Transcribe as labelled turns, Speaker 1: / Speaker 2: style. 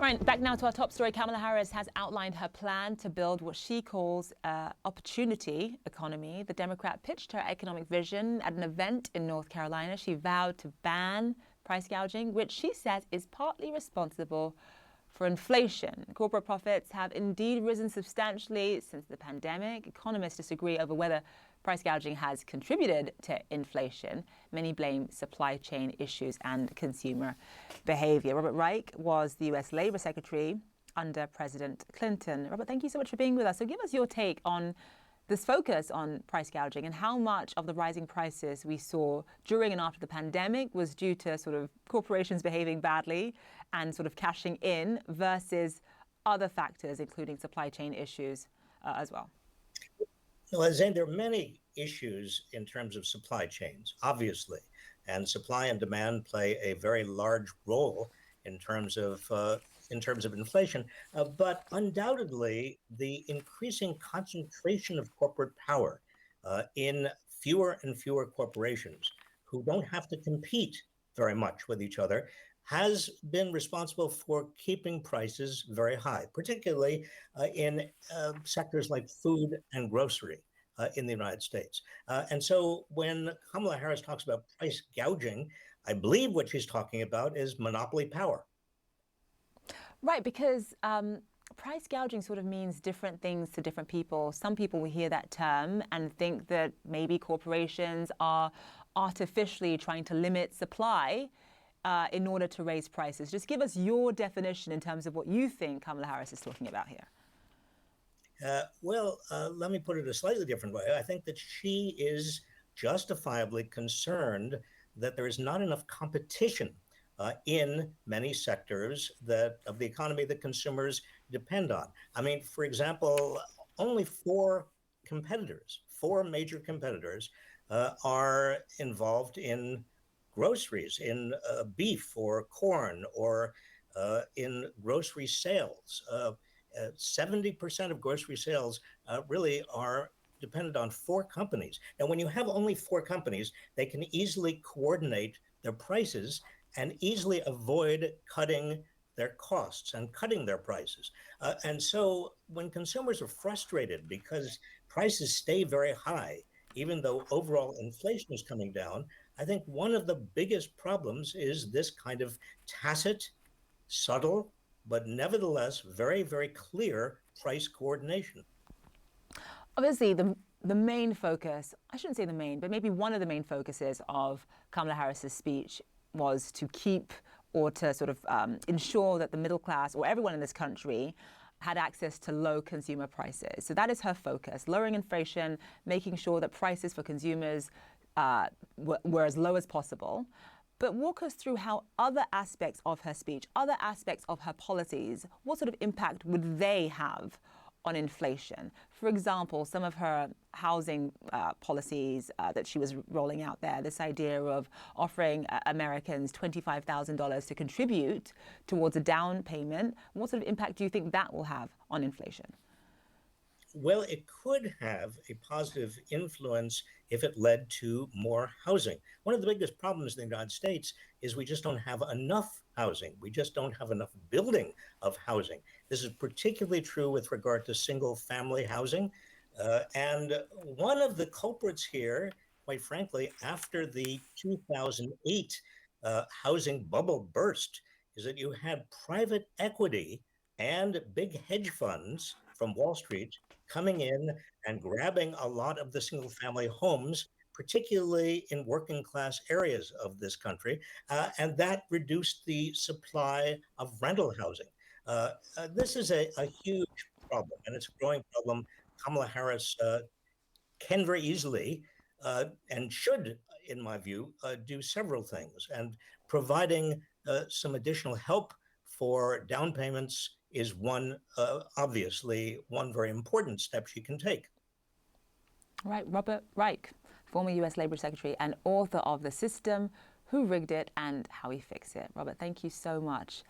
Speaker 1: Right, back now to our top story. Kamala Harris has outlined her plan to build what she calls an opportunity economy. The Democrat pitched her economic vision at an event in North Carolina. She vowed to ban price gouging, which she says is partly responsible for inflation. Corporate profits have indeed risen substantially since the pandemic. Economists disagree over whether price gouging has contributed to inflation. Many blame supply chain issues and consumer behavior. Robert Reich was the U.S. Labor Secretary under President Clinton. Robert, thank you so much for being with us. So give us your take on this focus on price gouging and how much of the rising prices we saw during and after the pandemic was due to sort of corporations behaving badly and sort of cashing in versus other factors, including supply chain issues as well.
Speaker 2: Well, Zane, there are many issues in terms of supply chains, obviously, and supply and demand play a very large role in terms of inflation. But undoubtedly, the increasing concentration of corporate power in fewer and fewer corporations who don't have to compete very much with each other has been responsible for keeping prices very high, particularly in sectors like food and grocery in the United States. And so when Kamala Harris talks about price gouging, I believe what she's talking about is monopoly power.
Speaker 1: Right, because price gouging sort of means different things to different people. Some people will hear that term and think that maybe corporations are artificially trying to limit supply in order to raise prices. Just give us your definition in terms of what you think Kamala Harris is talking about here.
Speaker 2: Let me put it a slightly different way. I think that she is justifiably concerned that there is not enough competition in many sectors of the economy that consumers depend on. I mean, for example, only four major competitors are involved in groceries, in beef or corn or in grocery sales. 70% of grocery sales really are dependent on four companies. And when you have only four companies, they can easily coordinate their prices and easily avoid cutting their costs and cutting their prices. And so when consumers are frustrated because prices stay very high, even though overall inflation is coming down, I think one of the biggest problems is this kind of tacit, subtle, but nevertheless very, very clear price coordination.
Speaker 1: Obviously, the main focus, I shouldn't say the main, but maybe one of the main focuses of Kamala Harris's speech was to keep or to sort of ensure that the middle class or everyone in this country had access to low consumer prices. So that is her focus, lowering inflation, making sure that prices for consumers were as low as possible. But walk us through how other aspects of her speech, other aspects of her policies, what sort of impact would they have on inflation? For example, some of her housing policies that she was rolling out there, this idea of offering Americans $25,000 to contribute towards a down payment, what sort of impact do you think that will have on inflation?
Speaker 2: Well, it could have a positive influence if it led to more housing. One of the biggest problems in the United States is we just don't have enough housing. We just don't have enough building of housing. This is particularly true with regard to single family housing. And one of the culprits here, quite frankly, after the 2008 housing bubble burst, is that you had private equity and big hedge funds from Wall Street coming in and grabbing a lot of the single family homes, particularly in working class areas of this country. And that reduced the supply of rental housing. This is a huge problem, and it's a growing problem. Kamala Harris can very easily and should, in my view, do several things. And providing some additional help for down payments is one, obviously, one very important step she can take.
Speaker 1: Right, Robert Reich, former U.S. Labor Secretary and author of The System, Who Rigged It and How We Fix It. Robert, thank you so much.